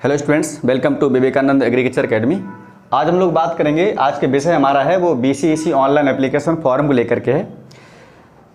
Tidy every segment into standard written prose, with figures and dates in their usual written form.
Hello students, welcome to Vivekananda agriculture academy. आज हम लोग बात करेंगे, आज के विषय हमारा है वो बीसीईसी ऑनलाइन एप्लीकेशन फॉर्म को लेकर के है।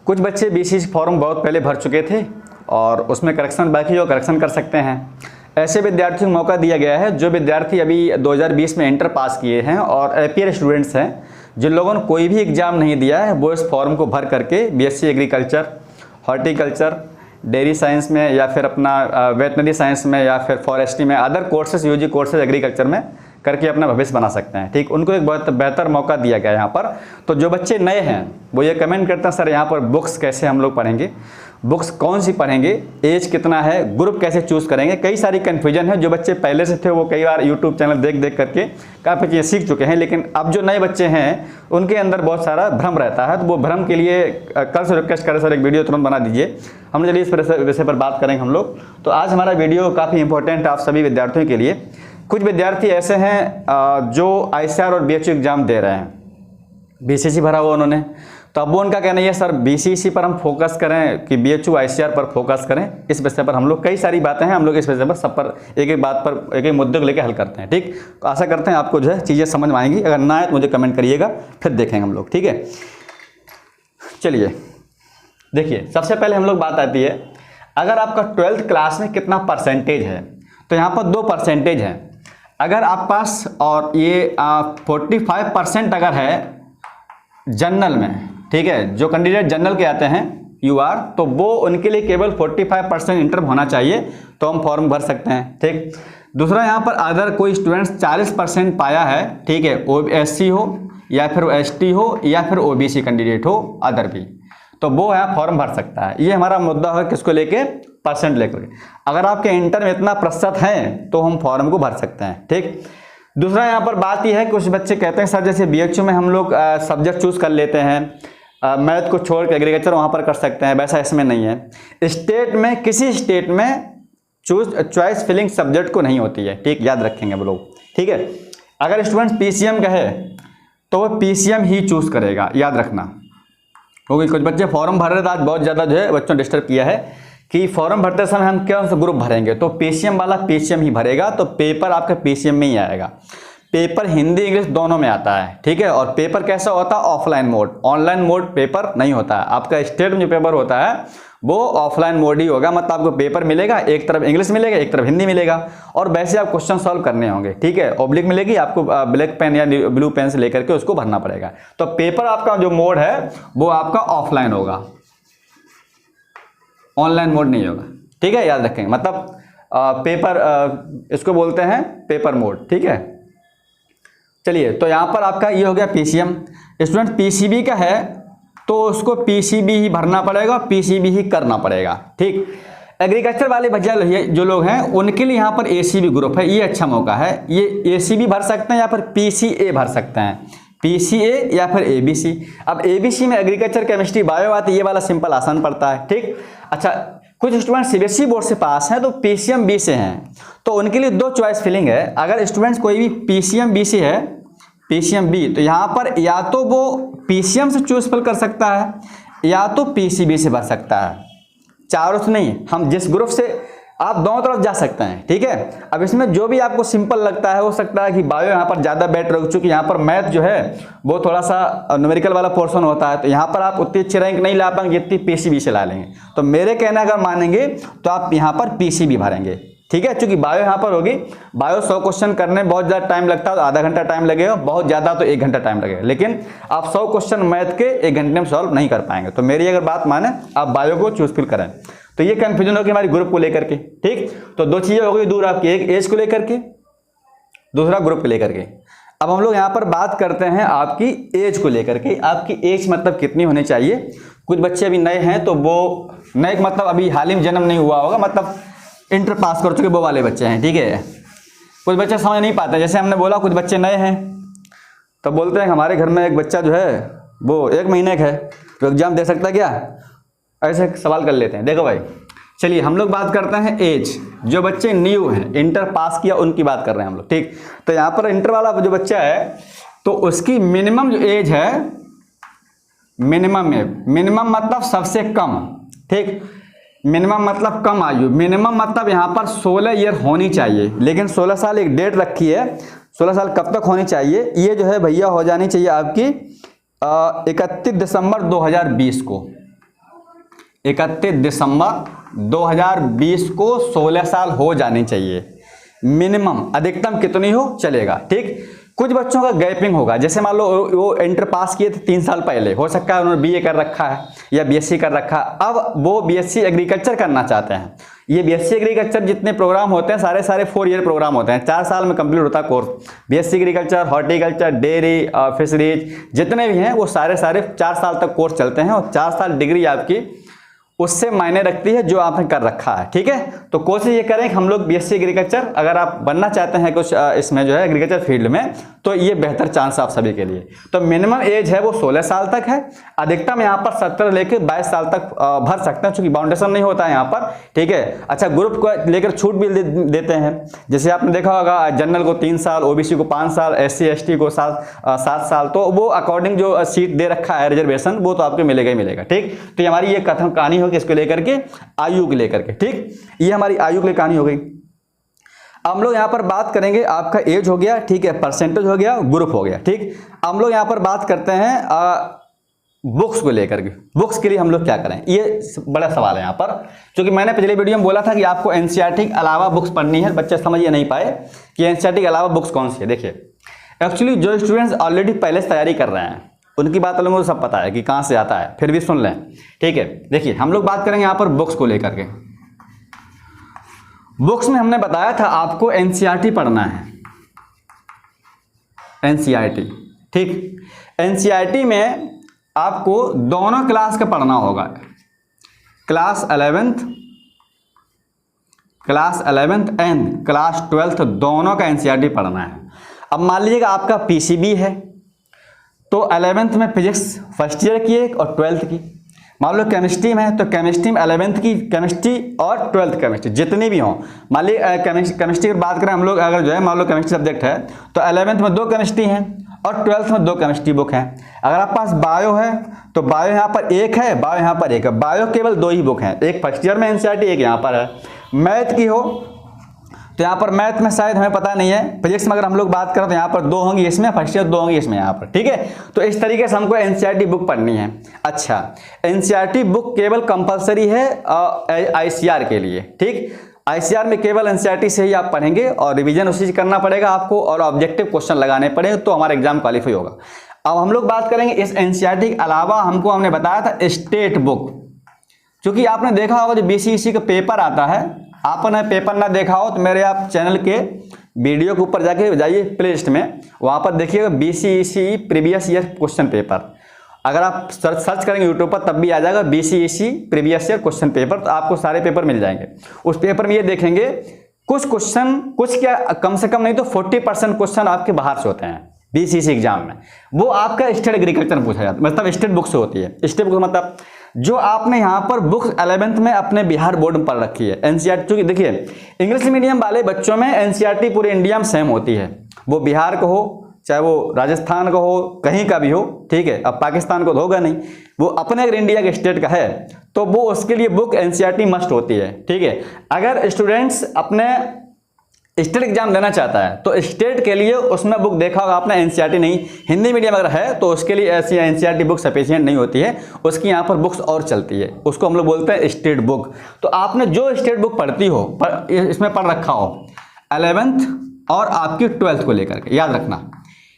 कुछ बच्चे बीसीईसी फॉर्म बहुत पहले भर चुके थे और उसमें करेक्शन बाकी जो करेक्शन कर सकते हैं। ऐसे विद्यार्थियों को मौका दिया गया है जो विद्यार्थी अभी 2020 में इंटर पास किए हैं और एपीयर स्टूडेंट्स हैं, जिन लोगों ने कोई भी एग्जाम नहीं दिया है, वो इस फॉर्म को भर करके BSc agriculture, horticulture, dairy science में या फिर अपना वेटनरी साइंस में या फिर फॉरेस्ट्री में, other courses, UG courses agriculture में करके अपना भविष्य बना सकते हैं। ठीक, उनको एक बहुत बेहतर मौका दिया गया है यहाँ पर। तो जो बच्चे नए हैं वो ये कमेंट करते हैं, सर यहाँ पर बुक्स कैसे हम लोग पढ़ेंगे, बुक्स कौन सी पढ़ेंगे, एज कितना है, ग्रुप कैसे चूज़ करेंगे। कई सारी कन्फ्यूजन है। जो बच्चे पहले से थे वो कई बार यूट्यूब चैनल देख देख करके काफ़ी चीज़ें सीख चुके हैं, लेकिन अब जो नए बच्चे हैं उनके अंदर बहुत सारा भ्रम रहता है। तो वो भ्रम के लिए कल से रिक्वेस्ट करें, सर एक वीडियो तुरंत बना दीजिए। हम चलिए इस विषय पर बात करेंगे हम लोग। तो आज हमारा वीडियो काफ़ी इंपॉर्टेंट है आप सभी विद्यार्थियों के लिए। कुछ विद्यार्थी ऐसे हैं जो आईसीआर और बीएचयू एग्जाम दे रहे हैं, बीसीईसी भरा हुआ उन्होंने, तो अब वो उनका कहना है सर बीसीईसी पर हम फोकस करें कि बीएचयू आईसीआर पर फोकस करें। इस विषय पर हम लोग कई सारी बातें हैं, हम लोग इस विषय पर सब पर एक एक बात पर एक एक मुद्दे को लेकर हल करते हैं। ठीक, तो आशा करते हैं आपको जो है चीज़ें समझ में आएंगी। अगर ना आए तो मुझे कमेंट करिएगा, फिर देखेंगे हम लोग। ठीक है, चलिए देखिए, सबसे पहले हम लोग बात आती है, अगर आपका 12th क्लास में कितना परसेंटेज है, तो यहाँ पर 2 परसेंटेज है। अगर आप पास और ये 45% अगर है जनरल में, ठीक है, जो कैंडिडेट जनरल के आते हैं यूआर, तो वो उनके लिए केवल 45% इंटर होना चाहिए, तो हम फॉर्म भर सकते हैं। ठीक, दूसरा यहाँ पर अगर कोई स्टूडेंट्स 40% पाया है, ठीक है, वो एससी हो या फिर एसटी हो या फिर ओबीसी कैंडिडेट हो, अदर भी, तो वो यहाँ फॉर्म भर सकता है। ये हमारा मुद्दा है किसको लेके, परसेंट लेकर। अगर आपके इंटर में इतना प्रतिशत है तो हम फॉर्म को भर सकते हैं। ठीक, दूसरा यहाँ पर बात यह है कि कुछ बच्चे कहते हैं सर जैसे बीएचयू में हम लोग सब्जेक्ट चूज कर लेते हैं, मैथ को छोड़ के एग्रीकल्चर वहाँ पर कर सकते हैं, वैसा इसमें नहीं है। स्टेट में, किसी स्टेट में चॉइस फिलिंग सब्जेक्ट को नहीं होती है। ठीक, याद रखेंगे वो लोग। ठीक है, अगर स्टूडेंट पीसीएम का है तो वो पीसीएम ही चूज करेगा, याद रखना। क्योंकि कुछ बच्चे फॉर्म भर रहे थे, आज बहुत ज़्यादा जो है बच्चों ने डिस्टर्ब किया है कि फॉर्म भरते समय हम क्या ग्रुप भरेंगे, तो पीसीएम वाला पीसीएम ही भरेगा, तो पेपर आपका पीसीएम में ही आएगा। पेपर हिंदी इंग्लिश दोनों में आता है। ठीक है, और पेपर कैसा होता है, offline mode, online mode paper नहीं होता है। आपका स्टेट में जो पेपर होता है वो ऑफलाइन मोड ही होगा, मतलब आपको पेपर मिलेगा, एक तरफ इंग्लिश मिलेगा, एक तरफ हिंदी मिलेगा, और वैसे आप क्वेश्चन सॉल्व करने होंगे। ठीक है, ऑब्लिक मिलेगी आपको, ब्लैक पेन या ब्लू पेन से लेकर के उसको भरना पड़ेगा। तो पेपर आपका जो मोड है वो आपका ऑफलाइन होगा, ऑनलाइन मोड नहीं होगा। ठीक है, याद रखेंगे, मतलब पेपर इसको बोलते हैं पेपर मोड। ठीक है, चलिए, तो यहाँ पर आपका ये हो गया पीसीएम। स्टूडेंट पीसीबी का है तो उसको पीसीबी ही भरना पड़ेगा, पीसीबी ही करना पड़ेगा। ठीक, एग्रीकल्चर वाले भैया जो लोग हैं उनके लिए यहाँ पर एसीबी ग्रुप है, ये अच्छा मौका है। ये एसीबी भर सकते हैं या फिर पीसीए भर सकते हैं, पीसीए या फिर एबीसी। अब एबीसी में एग्रीकल्चर, केमिस्ट्री, बायो आती है, ये वाला सिंपल आसान पड़ता है। ठीक, अच्छा, कुछ स्टूडेंट सीबीएसई बोर्ड से पास हैं तो पीसीएम बी से हैं, तो उनके लिए 2 चॉइस फिलिंग है। अगर स्टूडेंट्स कोई भी पीसीएम बी से है, पीसीएम बी, तो यहाँ पर या तो वो पीसीएम से चूज फिल कर सकता है या तो पीसीबी से भर सकता है, चारों से नहीं। हम जिस ग्रुप से, आप दोनों तरफ जा सकते हैं। ठीक है, अब इसमें जो भी आपको सिंपल लगता है, हो सकता है कि बायो यहाँ पर ज़्यादा बेटर हो, चूँकि यहाँ पर मैथ जो है वो थोड़ा सा न्यूमेरिकल वाला पोर्शन होता है, तो यहाँ पर आप उतनी अच्छी रैंक नहीं ला पाएंगे जितनी पीसीबी से ला लेंगे। तो मेरे कहना अगर मानेंगे तो आप यहाँ पर पीसीबी भरेंगे। ठीक है, चूँकि बायो यहाँ पर होगी, बायो 100 क्वेश्चन करने में बहुत ज़्यादा टाइम लगता है, तो आधा घंटा टाइम लगेगा, बहुत ज़्यादा तो 1 घंटा टाइम लगेगा, लेकिन आप 100 क्वेश्चन मैथ के 1 घंटे में सॉल्व नहीं कर पाएंगे। तो मेरी अगर बात माने, आप बायो को चूज फिल करें। तो ये कंफ्यूजन होगी हमारी ग्रुप को लेकर के। ठीक, तो 2 चीजें हो गई दूर आपकी, एक एज को लेकर के, दूसरा ग्रुप को लेकर के। अब हम लोग यहाँ पर बात करते हैं आपकी एज को लेकर के। आपकी एज मतलब कितनी होनी चाहिए। कुछ बच्चे अभी नए हैं, तो वो नए मतलब अभी हाल ही में जन्म नहीं हुआ होगा, मतलब इंटर पास कर चुके वो वाले बच्चे हैं। ठीक है, कुछ बच्चे समझ नहीं पाते, जैसे हमने बोला कुछ बच्चे नए हैं तो बोलते हैं हमारे घर में एक बच्चा जो है वो 1 महीने का है, तो एग्जाम दे सकता है क्या, ऐसे सवाल कर लेते हैं। देखो भाई, चलिए हम लोग बात करते हैं एज। जो बच्चे न्यू हैं, इंटर पास किया, उनकी बात कर रहे हैं हम लोग। ठीक, तो यहाँ पर इंटर वाला जो बच्चा है तो उसकी मिनिमम जो एज है, मिनिमम मतलब सबसे कम। ठीक, मिनिमम मतलब कम आयु, मिनिमम मतलब यहाँ पर 16 ईयर होनी चाहिए, लेकिन 16 साल एक डेट रखी है, 16 साल कब तक होनी चाहिए, ये जो है भैया हो जानी चाहिए आपकी 31 दिसंबर 2020 को, 31 दिसंबर 2020 को 16 साल हो जानी चाहिए मिनिमम, अधिकतम कितनी हो चलेगा, ठीक। कुछ बच्चों का गैपिंग होगा, जैसे मान लो वो इंटर पास किए थे 3 साल पहले, हो सकता है उन्होंने बीए कर रखा है या बीएससी कर रखा है, अब वो बीएससी एग्रीकल्चर करना चाहते हैं। ये बीएससी एग्रीकल्चर जितने प्रोग्राम होते हैं सारे 4 ईयर प्रोग्राम होते हैं, 4 साल में कंप्लीट होता है course. BSc agriculture, horticulture, dairy, fisheries जितने भी हैं वो सारे 4 साल तक कोर्स चलते हैं, और 4 साल डिग्री आपकी उससे मायने रखती है जो आपने कर रखा है, ठीक है। तो कोशिश ये करें कि हम लोग बीएससी एग्रीकल्चर, अगर आप बनना चाहते हैं कुछ इसमें जो है एग्रीकल्चर फील्ड में, तो ये बेहतर चांस आप सभी के लिए। तो मिनिमम एज है वो 16 साल तक है, अधिकतम यहाँ पर 17 लेकर 22 साल तक भर सकते हैं, चूंकि बाउंडेशन नहीं होता है यहाँ पर, ठीक है। अच्छा, ग्रुप को लेकर छूट भी देते हैं, जैसे आपने देखा होगा जनरल को 3 साल, ओबीसी को 5 साल, एससी एसटी को 7 साल, तो वो अकॉर्डिंग जो सीट दे रखा है रिजर्वेशन वो तो आपको मिलेगा ही मिलेगा, ठीक। तो ये हमारी ये कथन कहानी होगी इसको लेकर के, आयु को लेकर के, ठीक। ये हमारी आयु की कहानी हो गई। अब हम लोग यहाँ पर बात करेंगे, आपका एज हो गया, ठीक है, परसेंटेज हो गया, ग्रुप हो गया, ठीक। हम लोग यहाँ पर बात करते हैं बुक्स को लेकर के। बुक्स के लिए हम लोग क्या करें, ये बड़ा सवाल है यहाँ पर, क्योंकि मैंने पिछले वीडियो में बोला था कि आपको एनसीईआरटी के अलावा बुक्स पढ़नी है, बच्चे समझ नहीं पाए कि एनसीईआरटी के अलावा बुक्स कौन सी है। देखिए, एक्चुअली जो स्टूडेंट्स ऑलरेडी पहले से तैयारी कर रहे हैं उनकी बात लोगों को सब पता है कि कहाँ से आता है, फिर भी सुन लें, ठीक है। देखिए, हम लोग बात करेंगे यहाँ पर बुक्स को लेकर के। बुक्स में हमने बताया था आपको एनसीईआरटी पढ़ना है, एनसीईआरटी, ठीक। एनसीईआरटी में आपको दोनों क्लास का पढ़ना होगा, class 11th and class 12th दोनों का एनसीईआरटी पढ़ना है। अब मान लीजिएगा आपका पीसीबी है, तो 11th में फिजिक्स फर्स्ट ईयर की एक और 12th की। मान लो केमिस्ट्री में है, तो केमिस्ट्री में 11th की केमिस्ट्री और 12th केमिस्ट्री जितनी भी हों। मान ली केमिस्ट्री की बात करें हम लोग, अगर जो है मान लो केमिस्ट्री सब्जेक्ट है, तो 11th में 2 केमिस्ट्री हैं और 12th में 2 केमिस्ट्री बुक हैं। अगर आप पास बायो है तो बायो यहाँ पर 1 है, बायो यहाँ पर 1 है, बायो केवल 2 ही बुक हैं, एक फर्स्ट ईयर में एनसीईआरटी, एक यहाँ पर है। मैथ की हो तो यहाँ पर मैथ में शायद हमें पता नहीं है, फिजिक्स में अगर हम लोग बात करें तो यहाँ पर 2 होंगी इसमें, फर्स्ट ईयर 2 होंगी इसमें यहाँ पर, ठीक है। तो इस तरीके से हमको एनसीईआरटी बुक पढ़नी है। अच्छा, एनसीईआरटी बुक केवल कंपलसरी है आईसीआर के लिए, ठीक। आईसीआर में केवल एनसीईआरटी से ही आप पढ़ेंगे और रिवीजन उसी से करना पड़ेगा आपको, और ऑब्जेक्टिव क्वेश्चन लगाने पड़ेंगे तो हमारा एग्जाम क्वालिफाई होगा। अब हम लोग बात करेंगे इस एनसीईआरटी के अलावा, हमने बताया था स्टेट बुक, क्योंकि आपने देखा होगा जो बीसीईसी का पेपर आता है, आपने पेपर ना देखा हो तो मेरे आप चैनल के वीडियो के ऊपर जाके जाइए प्ले लिस्ट में, वहाँ पर देखिएगा BCEC previous year question paper. अगर आप सर्च करेंगे यूट्यूब पर तब भी आ जाएगा BCEC previous year question paper, तो आपको सारे पेपर मिल जाएंगे। उस पेपर में ये देखेंगे कुछ क्वेश्चन, कुछ क्या कम से कम नहीं तो 40% क्वेश्चन आपके बाहर से होते हैं बीसीईसी एग्जाम में, वो आपका स्टेट एग्रीकल्चर में पूछा जाता है, मतलब स्टेट बुक से होती है। स्टेट बुक मतलब जो आपने यहाँ पर बुक्स 11th में अपने बिहार बोर्ड में पढ़ रखी है एनसीईआरटी। क्योंकि देखिए, इंग्लिश मीडियम वाले बच्चों में एनसीईआरटी पूरे इंडिया में सेम होती है, वो बिहार का हो चाहे वो राजस्थान का हो, कहीं का भी हो, ठीक है। अब पाकिस्तान को तो होगा नहीं, वो अपने अगर इंडिया के स्टेट का है तो वो उसके लिए बुक एनसीईआरटी मस्ट होती है, ठीक है। अगर स्टूडेंट्स अपने स्टेट एग्जाम देना चाहता है तो स्टेट के लिए उसमें बुक देखा होगा आपने, एनसीईआरटी नहीं, हिंदी मीडियम अगर है तो उसके लिए ऐसी एनसीईआरटी बुक सफिशिएंट नहीं होती है, उसकी यहाँ पर बुक्स और चलती है, उसको हम लोग बोलते हैं स्टेट बुक। तो आपने जो स्टेट बुक पढ़ती हो, इसमें पढ़ रखा हो 11th और आपकी 12th को लेकर के, याद रखना,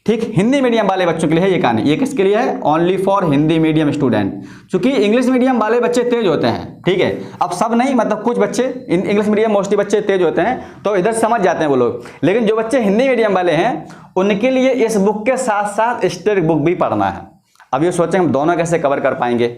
ठीक। हिंदी मीडियम वाले बच्चों के लिए है ये कहानी, ये किसके लिए है, only for Hindi medium student. क्योंकि इंग्लिश मीडियम वाले बच्चे तेज होते हैं, ठीक है। अब सब नहीं, मतलब कुछ बच्चे इंग्लिश मीडियम मोस्टली बच्चे तेज होते हैं तो इधर समझ जाते हैं वो लोग, लेकिन जो बच्चे हिंदी मीडियम वाले हैं उनके लिए इस बुक के साथ साथ स्टेट बुक भी पढ़ना है। अब ये सोचें हम दोनों कैसे कवर कर पाएंगे।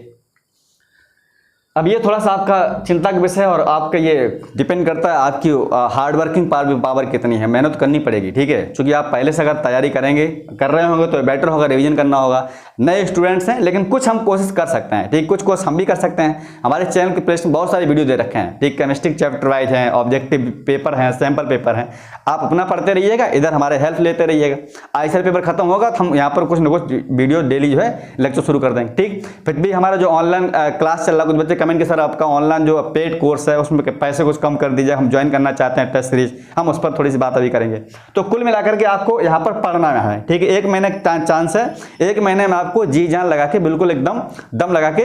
अब ये थोड़ा सा आपका चिंता का विषय है और आपका ये डिपेंड करता है आपकी हार्ड वर्किंग पावर कितनी है, मेहनत करनी पड़ेगी, ठीक है। क्योंकि आप पहले से अगर तैयारी कर रहे होंगे तो बेटर होगा, रिवीजन करना होगा। नए स्टूडेंट्स हैं लेकिन कुछ हम कोशिश कर सकते हैं, ठीक, कुछ कोर्स हम भी कर सकते हैं। हमारे चैनल के प्लेलिस्ट में बहुत सारी वीडियो दे रखे हैं, ठीक, केमिस्ट्री चैप्टर वाइज हैं, ऑब्जेक्टिव पेपर हैं, सैम्पल पेपर हैं, आप अपना पढ़ते रहिएगा, इधर हमारे हेल्प लेते रहिएगा। आईसीआर पेपर खत्म होगा तो हम यहाँ पर कुछ न कुछ वीडियो डेली जो है लेक्चर शुरू कर देंगे, ठीक। फिर भी हमारा जो ऑनलाइन क्लास चल रहा है, कुछ बच्चे कमेंट कि सर आपका ऑनलाइन जो पेड कोर्स है उसमें पैसे कुछ कम कर दीजिए, हम ज्वाइन करना चाहते हैं टेस्ट सीरीज, हम उस पर थोड़ी सी बात अभी करेंगे। तो कुल मिलाकर के आपको यहाँ पर पढ़ना है, ठीक है। 1 महीने का चांस है, 1 महीने में आपको जी जान लगा के बिल्कुल एकदम दम लगा के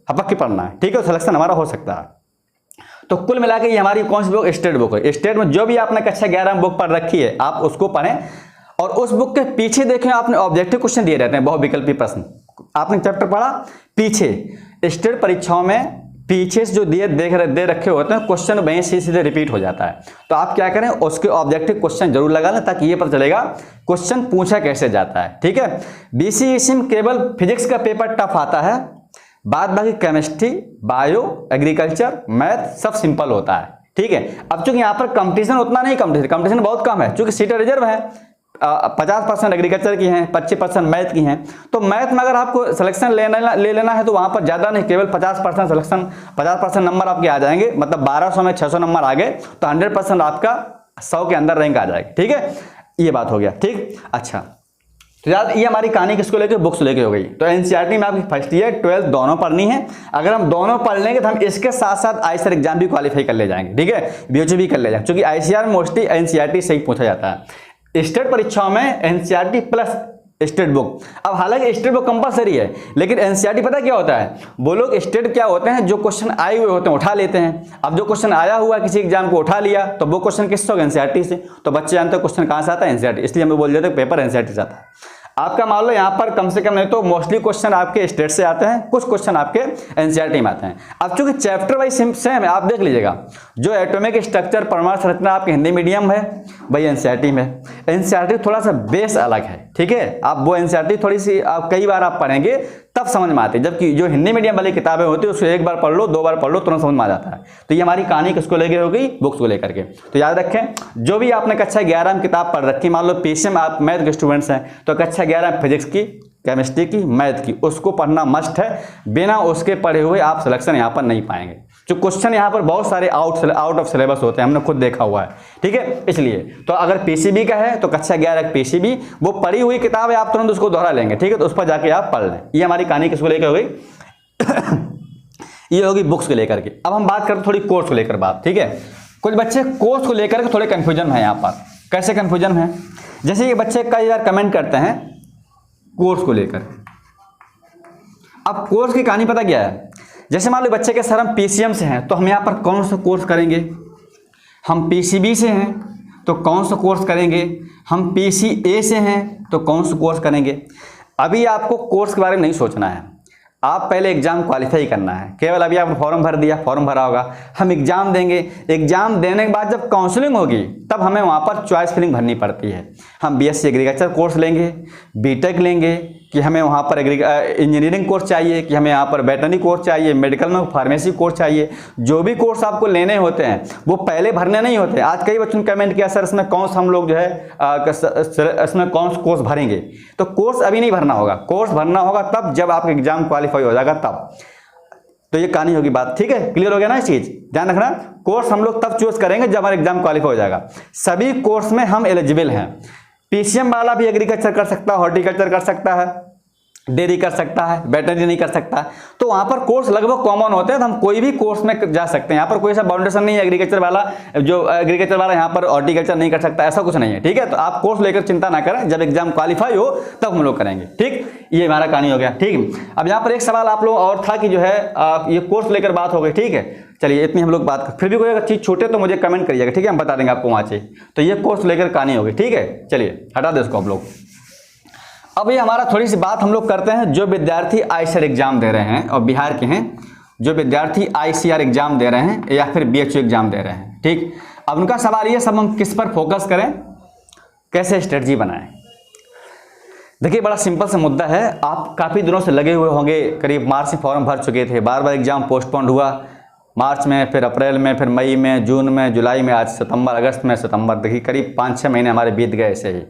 हपक के पढ़ना है, ठीक है। सिलेक्शन हमारा हो सकता है। तो कुल मिला के ये हमारी कौन सी बुक, स्टेट बुक है। स्टेट में जो भी आपने कक्षा 11 में बुक पढ़ रखी है आप उसको पढ़ें, और उस बुक के पीछे देखें आपने ऑब्जेक्टिव क्वेश्चन दिए रहते हैं, बहुविकल्पी प्रश्न। आपने चैप्टर पढ़ा, पीछे स्टेट परीक्षाओं में पीछे से जो दे रखे होते हैं क्वेश्चन वहीं से सीधे रिपीट हो जाता है। तो आप क्या करें, उसके ऑब्जेक्टिव क्वेश्चन जरूर लगा लें ताकि ये पता चलेगा क्वेश्चन पूछा कैसे जाता है, ठीक है। बीसीएसई में केवल फिजिक्स का पेपर टफ आता है, बाद बाकी केमिस्ट्री, बायो, एग्रीकल्चर, मैथ सब सिंपल होता है, ठीक है। अब चूंकि यहाँ पर कंपटीशन उतना नहीं, कंपटीशन बहुत कम है, चूंकि सीटें रिजर्व है, 50% एग्रीकल्चर की हैं, 25% मैथ की हैं। तो मैथ में अगर आपको सिलेक्शन ले लेना है तो वहाँ पर ज़्यादा नहीं, केवल 50% सिलेक्शन, 50% नंबर आपके आ जाएंगे, मतलब 1200 में 600 नंबर आ गए तो 100% आपका 100 के अंदर रैंक आ जाएगी, ठीक है। ये बात हो गया, ठीक। अच्छा, तो यार ये हमारी कहानी किसको लेके, बुक्स लेके हो गई। तो एनसीईआरटी में आपकी फर्स्ट ईयर 12th दोनों पढ़नी है। अगर हम दोनों पढ़ लेंगे तो हम इसके साथ साथ आईसीआर एग्जाम भी क्वालिफाई कर ले जाएंगे, ठीक है, बीओसी भी कर ले जाएंगे, क्योंकि आईसीआर मोस्टली एनसीईआरटी से ही पूछा जाता है। स्टेट परीक्षाओं में एनसीईआरटी प्लस स्टेट बुक। अब हालांकि स्टेट बुक कंपलसरी है, लेकिन एनसीईआरटी पता क्या होता है, वो लोग स्टेट क्या होते हैं, जो क्वेश्चन आए हुए होते हैं उठा लेते हैं। अब जो क्वेश्चन आया हुआ किसी एग्जाम को उठा लिया तो वो क्वेश्चन किससे होगा, एनसीईआरटी से। तो बच्चे जानते हैं क्वेश्चन कहाँ से आता है, एनसीईआरटी, इसलिए हम बोल देते हैं पेपर एनसीईआरटी से आता है। आपका मान लो यहाँ पर कम से कम नहीं तो मोस्टली क्वेश्चन आपके स्टेट से आते हैं, कुछ क्वेश्चन आपके एनसीईआरटी में आते हैं। अब चूंकि चैप्टर वाइज सेम है, आप देख लीजिएगा, जो एटॉमिक स्ट्रक्चर परमाणु संरचना आपके हिंदी मीडियम है भाई एनसीईआरटी में, एनसीईआरटी थोड़ा सा बेस अलग है, ठीक है। आप वो एनसीईआरटी थोड़ी सी आप कई बार आप पढ़ेंगे तब समझ में आती है, जबकि जो हिंदी मीडियम वाली किताबें होती है उसको एक बार पढ़ लो, 2 बार पढ़ लो, तुरंत समझ में आ जाता है। तो ये हमारी कहानी किसको लेके हो गई, बुक्स को लेकर के। तो याद रखें, जो भी आपने कक्षा 11 में किताब पढ़ रखी, मान लो पीसीएम आप मैथ के स्टूडेंट्स हैं तो कक्षा 11 फिजिक्स की, केमिस्ट्री की, मैथ की, उसको पढ़ना मस्ट है। बिना उसके पढ़े हुए आप सिलेक्शन यहाँ पर नहीं पाएंगे। जो क्वेश्चन यहाँ पर बहुत सारे आउट ऑफ सिलेबस होते हैं, हमने खुद देखा हुआ है, ठीक है। इसलिए तो अगर पीसीबी का है तो कक्षा 11 पीसीबी, वो पढ़ी हुई किताब है, आप तुरंत उसको दोहरा लेंगे, ठीक है। तो उस पर जाके आप पढ़ लें। ये हमारी कहानी किसको लेकर हो गई ये होगी बुक्स को लेकर के। अब हम बात करते थोड़ी कोर्स को लेकर बात, ठीक है। कुछ बच्चे कोर्स को लेकर के थोड़े कंफ्यूजन है यहाँ पर। कैसे कंफ्यूजन है, जैसे ये बच्चे कई बार कमेंट करते हैं कोर्स को लेकर। अब कोर्स की कहानी पता क्या है, जैसे मान लो बच्चे के सर हम पीसीएम से हैं तो हम यहाँ पर कौन सा कोर्स करेंगे, हम पीसीबी से हैं तो कौन सा कोर्स करेंगे, हम पीसीए से हैं तो कौन सा कोर्स करेंगे। अभी आपको कोर्स के बारे में नहीं सोचना है, आप पहले एग्जाम क्वालिफाई करना है। केवल अभी आपने फॉर्म भर दिया, फॉर्म भरा होगा, हम एग्जाम देंगे, एग्जाम देने के बाद जब काउंसलिंग होगी तब हमें वहाँ पर चॉइस फिलिंग भरनी पड़ती है। हम बीएससी एग्रीकल्चर कोर्स लेंगे, बीटेक लेंगे, कि हमें वहाँ पर इंजीनियरिंग कोर्स चाहिए, कि हमें यहाँ पर वेटरनरी कोर्स चाहिए, मेडिकल में फार्मेसी कोर्स चाहिए। जो भी कोर्स आपको लेने होते हैं वो पहले भरने नहीं होते। आज कई बच्चों ने कमेंट किया सर इसमें कौन सा हम लोग जो है इसमें कौन सा कोर्स भरेंगे। तो कोर्स अभी नहीं भरना होगा, कोर्स भरना होगा तब जब आपका एग्जाम क्वालिफाई हो जाएगा तब। तो ये कहानी होगी बात, ठीक है, क्लियर हो गया ना। इस चीज ध्यान रखना, कोर्स हम लोग तब चूज करेंगे जब हमारा एग्जाम क्वालिफाई हो जाएगा। सभी कोर्स में हम एलिजिबल हैं। पीसीएम वाला भी एग्रीकल्चर कर सकता है, हॉर्टिकल्चर कर सकता है, डेयरी कर सकता है, वेटरनरी नहीं कर सकता। तो वहाँ पर कोर्स लगभग कॉमन होते हैं, तो हम कोई भी कोर्स में जा सकते हैं। यहाँ पर कोई सा बाउंडेशन नहीं है एग्रीकल्चर वाला, जो एग्रीकल्चर वाला यहाँ पर हॉर्टिकल्चर नहीं कर सकता, ऐसा कुछ नहीं है, ठीक है। तो आप कोर्स लेकर चिंता ना करें, जब एग्जाम क्वालिफाई हो तब हम लोग करेंगे, ठीक। ये हमारा कहानी हो गया, ठीक। अब यहाँ पर एक सवाल आप लोग और था कि जो है ये कोर्स लेकर बात हो गई, ठीक है। चलिए इतनी हम लोग बात कर, फिर भी कोई अगर चीज़ छूटे तो मुझे कमेंट करिएगा, ठीक है, हम बता देंगे आपको वहाँ से। तो ये कोर्स लेकर कहानी हो गई, ठीक है। चलिए हटा दे इसको आप लोग। अब ये हमारा थोड़ी सी बात हम लोग करते हैं, जो विद्यार्थी आईसीआर एग्जाम दे रहे हैं और बिहार के हैं, जो विद्यार्थी आईसीआर एग्जाम दे रहे हैं या फिर बीएचयू एग्जाम दे रहे हैं, ठीक। अब उनका सवाल ये सब हम किस पर फोकस करें, कैसे स्ट्रेटजी बनाएं। देखिए बड़ा सिंपल सा मुद्दा है। आप काफ़ी दिनों से लगे हुए होंगे, करीब मार्च से फॉर्म भर चुके थे, बार बार एग्जाम पोस्टपोन्ड हुआ, मार्च में, फिर अप्रैल में, फिर मई में, जून में, जुलाई में, आज सितंबर, अगस्त में, सितंबर, देखिए करीब 5-6 महीने हमारे बीत गए ऐसे ही।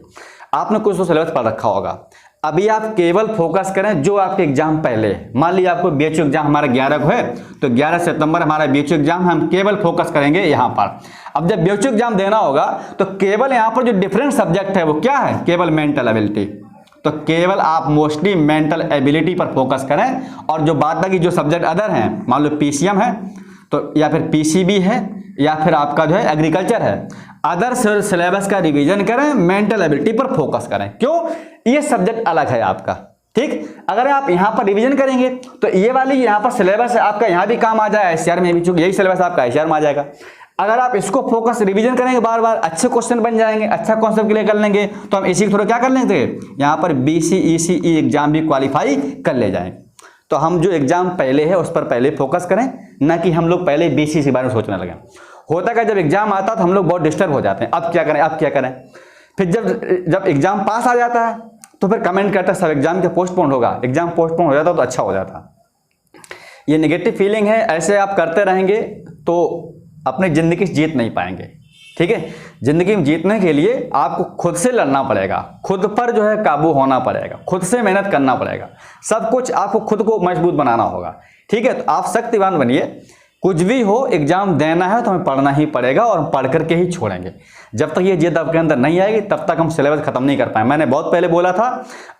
आपने कुछ तो सिलेबस पढ़ रखा होगा। अभी आप केवल फोकस करें जो आपके एग्जाम पहले, मान लीजिए आपको बीएचयू एग्जाम हमारा 11 को है तो 11 सितंबर हमारा बीएचयू एग्जाम, हम केवल फोकस करेंगे यहाँ पर। अब जब बीएचयू एग्जाम देना होगा तो केवल यहाँ पर जो डिफरेंट सब्जेक्ट है वो क्या है, केवल मेंटल एबिलिटी। तो केवल आप मोस्टली मेंटल एबिलिटी पर फोकस करें और जो बाद बाकी जो सब्जेक्ट अदर हैं, मान लो पीसीएम है तो या फिर पीसीबी है या फिर आपका जो है एग्रीकल्चर है, अदर सिलेबस का रिवीजन करें, मेंटल एबिलिटी पर फोकस करें। क्यों? ये सब्जेक्ट अलग है आपका, ठीक। अगर आप यहाँ पर रिवीजन करेंगे तो ये वाली यहाँ पर सिलेबस है आपका, यहाँ भी काम आ जाए, आईसीआर में भी, चूंकि यही सिलेबस आपका आईसीआर में आ जाएगा। अगर आप इसको फोकस रिवीजन करेंगे बार बार, अच्छे क्वेश्चन बन जाएंगे, अच्छा कॉन्सेप्ट क्लियर कर लेंगे, तो हम इसी थोड़ा क्या कर लेंगे, यहाँ पर बीसीईसीई एग्जाम भी क्वालिफाई कर ले जाएंगे। तो हम जो एग्जाम पहले है उस पर पहले फोकस करें, ना कि हम लोग पहले बीसीई के बारे में सोचने लगे। होता क्या, जब एग्जाम आता तो हम लोग बहुत डिस्टर्ब हो जाते हैं, अब क्या करें अब क्या करें। फिर जब एग्जाम पास आ जाता है तो फिर कमेंट करता है सब एग्जाम के पोस्टपोन होगा, एग्जाम पोस्टपोन हो जाता तो अच्छा हो जाता। ये नेगेटिव फीलिंग है, ऐसे आप करते रहेंगे तो अपनी जिंदगी जीत नहीं पाएंगे, ठीक है। जिंदगी में जीतने के लिए आपको खुद से लड़ना पड़ेगा, खुद पर जो है काबू होना पड़ेगा, खुद से मेहनत करना पड़ेगा, सब कुछ आपको खुद को मजबूत बनाना होगा, ठीक है। तो आप शक्तिवान बनिए, कुछ भी हो एग्जाम देना है तो हमें पढ़ना ही पड़ेगा और हम पढ़ करके ही छोड़ेंगे। जब तक ये जिद आपके अंदर नहीं आएगी तब तक हम सिलेबस खत्म नहीं कर पाए। मैंने बहुत पहले बोला था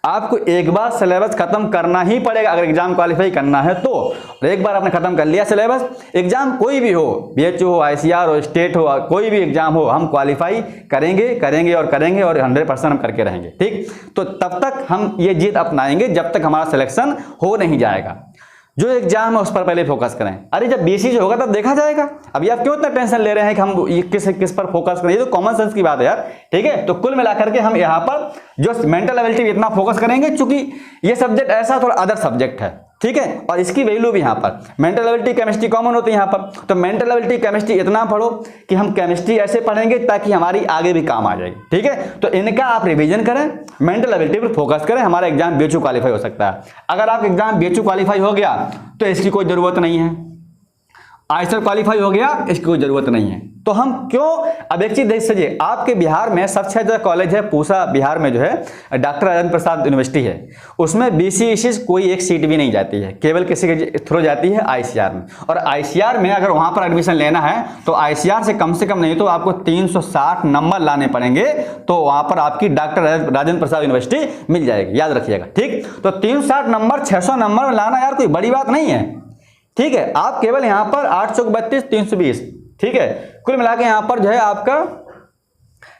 आपको एक बार सिलेबस खत्म करना ही पड़ेगा अगर एग्जाम क्वालिफाई करना है तो। और एक बार आपने खत्म कर लिया सिलेबस, एग्जाम कोई भी हो, बीएचयू हो, आईसीआर हो, स्टेट हो, कोई भी एग्जाम हो, हम क्वालिफाई करेंगे और 100% हम करके रहेंगे, ठीक। तो तब तक हम ये जिद अपनाएंगे जब तक हमारा सिलेक्शन हो नहीं जाएगा। जो एग्जाम है उस पर पहले फोकस करें। अरे जब बीसीई होगा तब देखा जाएगा, अभी आप क्यों इतना टेंशन ले रहे हैं कि हम ये किस पर फोकस करें, ये तो कॉमन सेंस की बात है यार, ठीक है। तो कुल मिलाकर के हम यहाँ पर जो मेंटल एबिलिटी इतना फोकस करेंगे, चूंकि ये सब्जेक्ट ऐसा थोड़ा अदर सब्जेक्ट है, ठीक है, और इसकी वैल्यू भी यहाँ पर मेंटल एबिलिटी केमिस्ट्री कॉमन होती है यहाँ पर। तो मेंटल एबिलिटी केमिस्ट्री इतना पढ़ो कि हम केमिस्ट्री ऐसे पढ़ेंगे ताकि हमारी आगे भी काम आ जाएगी, ठीक है। तो इनका आप रिवीजन करें, मेंटल एबिलिटी पर फोकस करें, हमारा एग्जाम बीएचयू क्वालिफाई हो सकता है। अगर आप एग्जाम बीएचयू क्वालिफाई हो गया तो इसकी कोई जरूरत नहीं है, आईसीआर क्वालिफाई हो गया इसकी कोई जरूरत नहीं है। तो हम क्यों, अब एक चीज देख सके, आपके बिहार में सबसे अच्छा कॉलेज है पूसा, बिहार में जो है डॉक्टर राजेंद्र प्रसाद यूनिवर्सिटी है, उसमें बीसीई कोई एक सीट भी नहीं जाती है, केवल किसी के थ्रू जाती है आईसीआर में। और आईसीआर में अगर वहां पर एडमिशन लेना है तो आईसीआर से कम नहीं तो आपको 360 नंबर लाने पड़ेंगे, तो वहां पर आपकी डॉक्टर राजेंद्र प्रसाद यूनिवर्सिटी मिल जाएगी, याद रखिएगा, ठीक। तो 360 नंबर 600 नंबर में लाना यार कोई बड़ी बात नहीं है, ठीक है। आप केवल यहां पर 8 चौक 32 320, ठीक है, कुल मिला के यहां पर जो है आपका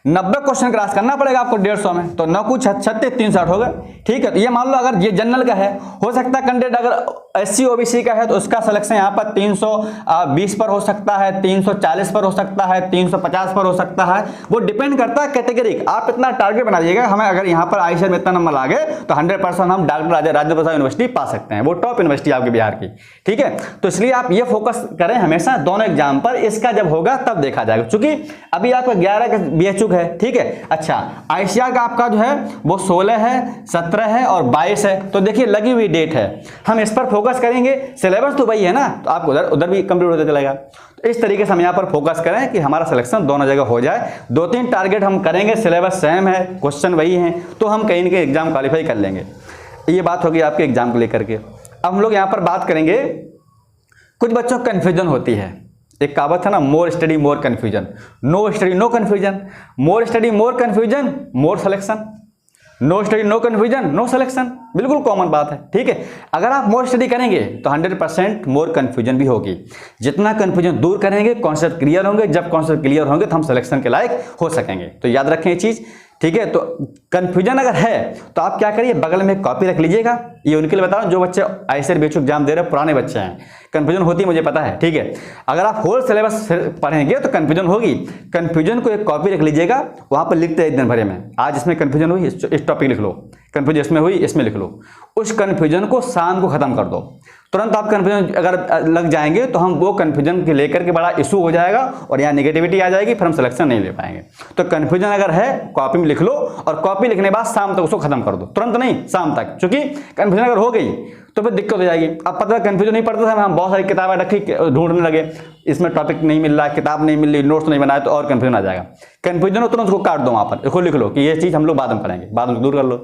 90 क्वेश्चन क्रॉस करना पड़ेगा आपको 150 में, तो 9 कुछ 36 360 हो गए, ठीक है। तो ये मान लो अगर ये जनरल का है, हो सकता है कैंडिडेट अगर एससी ओबीसी का है तो उसका सिलेक्शन यहाँ पर 320 पर हो सकता है, 340 पर हो सकता है, 350 पर हो सकता है, वो डिपेंड करता है कैटेगरी। आप इतना टारगेट बना दीजिएगा, हमें अगर यहाँ पर आईसीआर में इतना नंबर आ गए तो 100% हम डॉक्टर राजेंद्र प्रसाद यूनिवर्सिटी पा सकते हैं, वो टॉप यूनिवर्सिटी आपके बिहार की, ठीक है। तो इसलिए आप ये फोकस करें हमेशा दोनों एग्जाम पर, इसका जब होगा तब देखा जाएगा, क्योंकि अभी आपका 11 का बीएचयू है, ठीक है। अच्छा, आईसीआर का आपका जो है वो 16 है, 17 है और 22 है, तो देखिए लगी हुई डेट है, हम इस पर फोकस करेंगे, सिलेबस तो वही है ना, तो आपको उधर भी कंप्लीट होता चलेगा। तो इस तरीके से हम यहाँ पर फोकस करें कि हमारा सिलेक्शन दोनों जगह हो जाए। 2-3 टारगेट हम करेंगे, सिलेबस सेम है, क्वेश्चन वही है, तो हम कहीं ना कहीं एग्जाम क्वालिफाई कर लेंगे। ये बात होगी आपके एग्जाम को लेकर के। अब हम लोग यहाँ पर बात करेंगे, कुछ बच्चों को कन्फ्यूजन होती है, एक कहावत है ना, more study more confusion, no study no confusion, more study more confusion more selection, no study no confusion no selection, बिल्कुल कॉमन बात है, ठीक है। अगर आप मोर स्टडी करेंगे तो 100% मोर कंफ्यूजन भी होगी, जितना कंफ्यूजन दूर करेंगे कॉन्सेप्ट क्लियर होंगे, जब कॉन्सेप्ट क्लियर होंगे तो हम सिलेक्शन के लायक हो सकेंगे। तो याद रखें ये चीज, ठीक है। तो कंफ्यूजन अगर है तो आप क्या करिए, बगल में कॉपी रख लीजिएगा। ये उनके लिए बता रहा हूं जो बच्चे आईसीआर बीएचयू एग्जाम दे रहे हैं, पुराने बच्चे हैं, कंफ्यूजन होती है मुझे पता है, ठीक है। अगर आप होल सिलेबस पढ़ेंगे तो कंफ्यूजन होगी, कंफ्यूजन को एक कॉपी रख लीजिएगा, वहां पर लिखते हैं एक दिन भरे में, आज इसमें कंफ्यूजन हुई इस टॉपिक लिख लो, कंफ्यूजन इसमें हुई इसमें लिख लो, उस कंफ्यूजन को शाम को खत्म कर दो। तुरंत आप कंफ्यूजन अगर लग जाएंगे तो हम वो कंफ्यूजन के लेकर के बड़ा इशू हो जाएगा और यहाँ नेगेटिविटी आ जाएगी, फिर हम सिलेक्शन नहीं ले पाएंगे। तो कंफ्यूजन अगर है कॉपी में लिख लो और कॉपी लिखने के बाद शाम तक उसको खत्म कर दो, तुरंत नहीं शाम तक, क्योंकि कंफ्यूजन अगर हो गई तो फिर दिक्कत हो जाएगी। अब पता है कंफ्यूजन नहीं पड़ता था, हम बहुत सारी किताबें रखी ढूंढने लगे, इसमें टॉपिक नहीं मिल रहा है, किताब नहीं मिल रही, नोट्स नहीं बनाए, तो और कन्फ्यूजन आ जाएगा। कन्फ्यूजन हो तुरंत उसको काट दो, वहाँ पर इसको लिख लो कि ये चीज़ हम लोग बाद में पढ़ेंगे, बाद में दूर कर लो।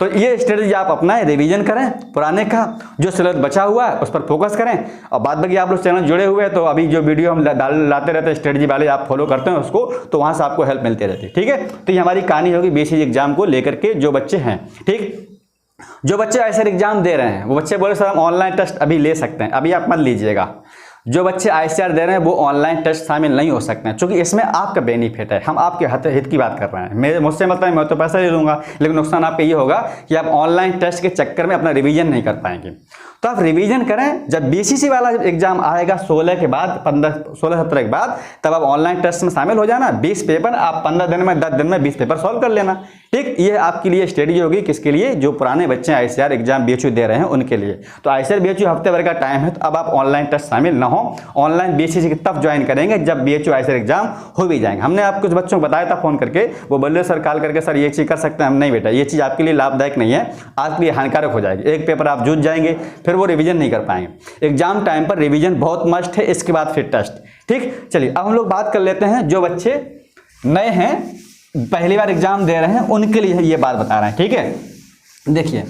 तो ये स्ट्रेटजी आप अपनाएं, रिवीजन करें पुराने का, जो सिलेबस बचा हुआ है उस पर फोकस करें। और बाद बाकी आप लोग चैनल जुड़े हुए हैं तो अभी जो वीडियो हम लाते रहते हैं स्ट्रेटजी वाले, आप फॉलो करते हैं उसको, तो वहाँ से आपको हेल्प मिलती रहती है। ठीक है, तो ये हमारी कहानी होगी बीसीएस एग्जाम को लेकर के जो बच्चे हैं। ठीक, जो बच्चे ऐसे एग्जाम दे रहे हैं वो बच्चे बोले सर हम ऑनलाइन टेस्ट अभी ले सकते हैं, अभी आप मत लीजिएगा। जो बच्चे ICAR दे रहे हैं वो ऑनलाइन टेस्ट शामिल नहीं हो सकते हैं, क्योंकि इसमें आपका बेनिफिट है, हम आपके हित की बात कर रहे हैं। मुझसे मतलब मैं तो पैसा ले लूँगा, लेकिन नुकसान आपका ये होगा कि आप ऑनलाइन टेस्ट के चक्कर में अपना रिवीजन नहीं कर पाएंगे। तो आप रिवीजन करें, जब BCC वाला एग्जाम आएगा 16 के बाद, 16-17 के बाद, तब आप ऑनलाइन टेस्ट में शामिल हो जाना। 20 पेपर आप 15 दिन में, 10 दिन में 20 पेपर सॉल्व कर लेना। ठीक, ये आपके लिए स्ट्रेटजी होगी, किसके लिए? जो पुराने बच्चे ICAR एग्जाम BHU दे रहे हैं उनके लिए। तो ICAR BHU हफ्ते भर का टाइम है, तो अब आप ऑनलाइन टेस्ट शामिल ना हो, ऑनलाइन BCC की तब ज्वाइन करेंगे जब BHU ICAR एग्जाम हो भी जाएंगे। हमने आप कुछ बच्चों को बताया था फोन करके, वो बोले सर कॉल करके सर ये चीज़ कर सकते हैं हम। नहीं बेटा, ये चीज़ आपके लिए लाभदायक नहीं है, आपके लिए हानिकारक हो जाएगी। एक पेपर आप जूझ जाएंगे, फिर वो रिवीजन नहीं कर पाएंगे। एग्जाम टाइम पर रिवीजन बहुत मस्ट है, इसके बाद फिर टेस्ट। ठीक, चलिए अब हम लोग बात कर लेते हैं जो बच्चे नए हैं, पहली बार एग्जाम दे रहे हैं, उनके लिए ये बात बता रहे हैं। ठीक है, देखिए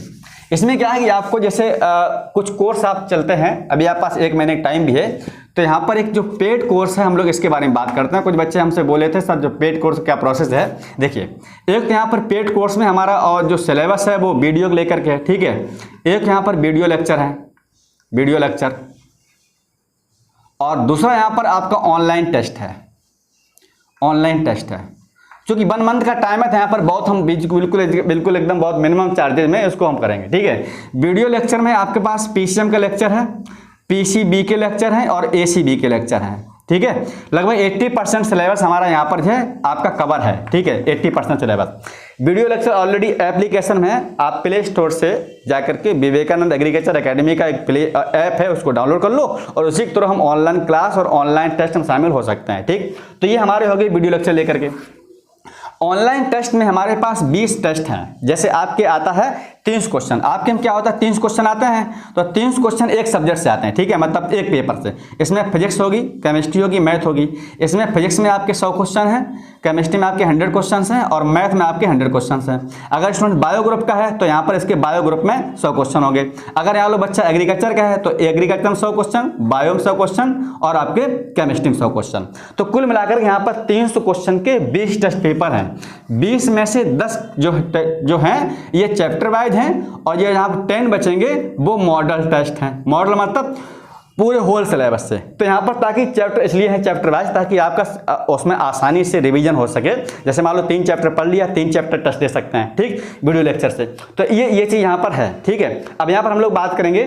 इसमें क्या है कि आपको जैसे कुछ कोर्स आप चलते हैं, अभी आपके पास 1 महीने का टाइम भी है, तो यहाँ पर एक जो पेड कोर्स है हम लोग इसके बारे में बात करते हैं। कुछ बच्चे हमसे बोले थे सर जो पेड कोर्स क्या प्रोसेस है। देखिए एक यहाँ पर पेड कोर्स में हमारा और जो सिलेबस है वो वीडियो लेकर के है। ठीक है, एक यहाँ पर वीडियो लेक्चर है, वीडियो लेक्चर, और दूसरा यहाँ पर आपका ऑनलाइन टेस्ट है, ऑनलाइन टेस्ट है। क्योंकि 1 मंथ का टाइम है, तो यहाँ पर बहुत हम बिल्कुल एकदम बहुत मिनिमम चार्जेस में इसको हम करेंगे। ठीक है, वीडियो लेक्चर में आपके पास PCM का लेक्चर है, PCB के लेक्चर हैं और ACB के लेक्चर हैं। ठीक है, लगभग 80% सिलेबस हमारा यहाँ पर है आपका कवर है। ठीक है, 80% syllabus. Video lecture already application में है, आप प्ले स्टोर से जाकर के विवेकानंद एग्रीकल्चर एकेडमी का एक ऐप है, उसको डाउनलोड कर लो और उसी की तरह हम ऑनलाइन क्लास और ऑनलाइन टेस्ट में शामिल हो सकते हैं। ठीक, तो ये हमारे हो गए वीडियो लेक्चर लेकर के। ऑनलाइन टेस्ट में हमारे पास 20 टेस्ट हैं। जैसे आपके आता है 30 क्वेश्चन, आपके में क्या होता है 30 क्वेश्चन आते हैं, तो 30 क्वेश्चन एक सब्जेक्ट से आते हैं। ठीक है, मतलब एक पेपर से। इसमें फिजिक्स होगी, केमिस्ट्री होगी, मैथ होगी। इसमें फिजिक्स में आपके 100 क्वेश्चन हैं, केमिस्ट्री में आपके 100 क्वेश्चन हैं और मैथ में आपके 100 क्वेश्चन हैं। अगर स्टूडेंट बायो ग्रुप का है तो यहाँ पर इसके बायो ग्रुप में 100 क्वेश्चन होंगे। अगर यहाँ लो बच्चा एग्रीकल्चर का है तो एग्रीकल्चर में 100 क्वेश्चन, बायो में 100 क्वेश्चन और आपके केमिस्ट्री में 100 क्वेश्चन। तो कुल मिलाकर यहाँ पर 300 क्वेश्चन के 20 टेस्ट पेपर हैं। 20 में से 10 जो हैं ये चैप्टर वाइज हैं, और ये यहाँ 10 बचेंगे वो मॉडल टेस्ट हैं। मॉडल मतलब पूरे होल सिलेबस से। तो यहाँ पर ताकि चैप्टर इसलिए है चैप्टर वाइज, ताकि आपका उसमें आसानी से रिवीजन हो सके। जैसे मान लो 3 चैप्टर पढ़ लिया, 3 चैप्टर टेस्ट दे सकते हैं। ठीक, वीडियो लेक्चर से। तो ये चीज़ यहाँ पर है। ठीक है, अब यहाँ पर हम लोग बात करेंगे,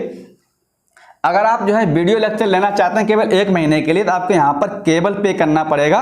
अगर आप जो है वीडियो लेक्चर लेना चाहते हैं केवल 1 महीने के लिए, तो आपको यहाँ पर केवल पे करना पड़ेगा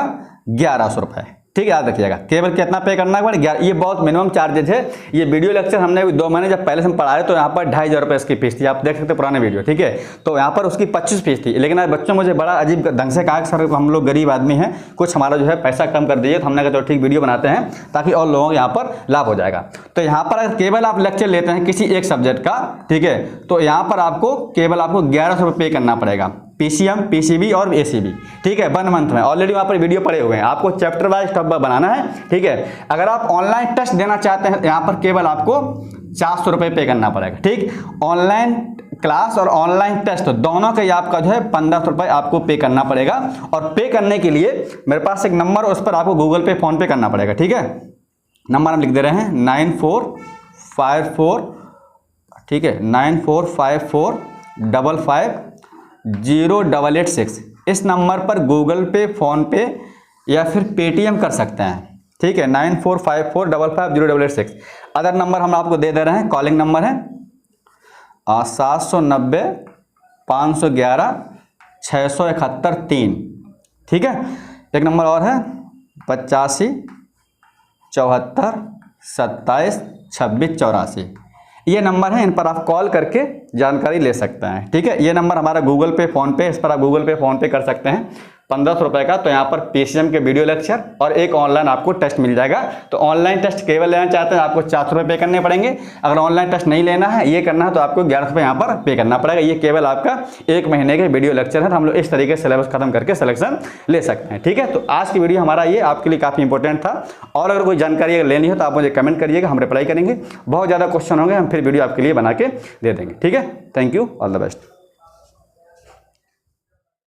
1100 रुपये। ठीक है, याद रखिएगा, केवल कितना पे करना पड़ेगा 11। ये बहुत मिनिमम चार्जेज है। ये वीडियो लेक्चर हमने 2 महीने जब पहले से हम पढ़ाए तो यहाँ पर 2500 रुपये इसकी फीस थी। आप देख सकते हैं पुराने वीडियो। ठीक है, तो यहाँ पर उसकी 25 फीस थी। लेकिन आज बच्चों मुझे बड़ा अजीब ढंग से कहा कि सर हम लोग गरीब आदमी हैं, कुछ हमारा जो है पैसा कम कर दीजिए। तो हमने कहा तो ठीक वीडियो बनाते हैं ताकि और लोगों को यहाँ पर लाभ हो जाएगा। तो यहाँ पर अगर केवल आप लेक्चर लेते हैं किसी एक सब्जेक्ट का, ठीक है, तो यहाँ पर आपको केवल 1100 रुपये पे करना पड़ेगा। PCM, PCB और ACB। ठीक है, 1 मंथ में ऑलरेडी वहाँ पर वीडियो पड़े हुए हैं, आपको चैप्टर वाइज टॉप बनाना है। ठीक है, अगर आप ऑनलाइन टेस्ट देना चाहते हैं यहाँ पर केवल आपको 400 रुपये पे करना पड़ेगा। ठीक, ऑनलाइन क्लास और ऑनलाइन टेस्ट दोनों का आपका जो है 1500 रुपये आपको पे करना पड़ेगा। और पे करने के लिए मेरे पास एक नंबर, उस पर आपको गूगल पे, फ़ोन पे करना पड़ेगा। ठीक है, नंबर हम लिख दे रहे हैं 9454, ठीक है, 9454550886। इस नंबर पर गूगल पे, फ़ोन पे या फिर पेटीएम कर सकते हैं। ठीक है, 9454550886। अदर नंबर हम आपको दे रहे हैं, कॉलिंग नंबर है 790 511 671 3। ठीक है, एक नंबर और है 85 74 27 26 84। ये नंबर है, इन पर आप कॉल करके जानकारी ले सकते हैं। ठीक है, ये नंबर हमारा गूगल पे, फ़ोन पे, इस पर आप गूगल पे, फ़ोन पे कर सकते हैं। 1500 रुपये का, तो यहाँ पर PCM के वीडियो लेक्चर और एक ऑनलाइन आपको टेस्ट मिल जाएगा। तो ऑनलाइन टेस्ट केवल लेना चाहते हैं आपको 400 रुपये पे करने पड़ेंगे। अगर ऑनलाइन टेस्ट नहीं लेना है, ये करना है, तो आपको 1100 रुपये यहाँ पर पे करना पड़ेगा। ये केवल आपका 1 महीने के वीडियो लेक्चर है। तो हम लोग इस तरीके से सिलेबस खत्म करके सिलेक्शन ले सकते हैं। ठीक है, तो आज की वीडियो हमारा ये आपके लिए काफ़ी इंपॉर्टेंट था। और अगर कोई जानकारी अगर लेनी हो तो आप मुझे कमेंट करिएगा, हम रिप्लाई करेंगे। बहुत ज़्यादा क्वेश्चन होंगे, हम फिर वीडियो आपके लिए बना के दे देंगे। ठीक है, thank you, all the best.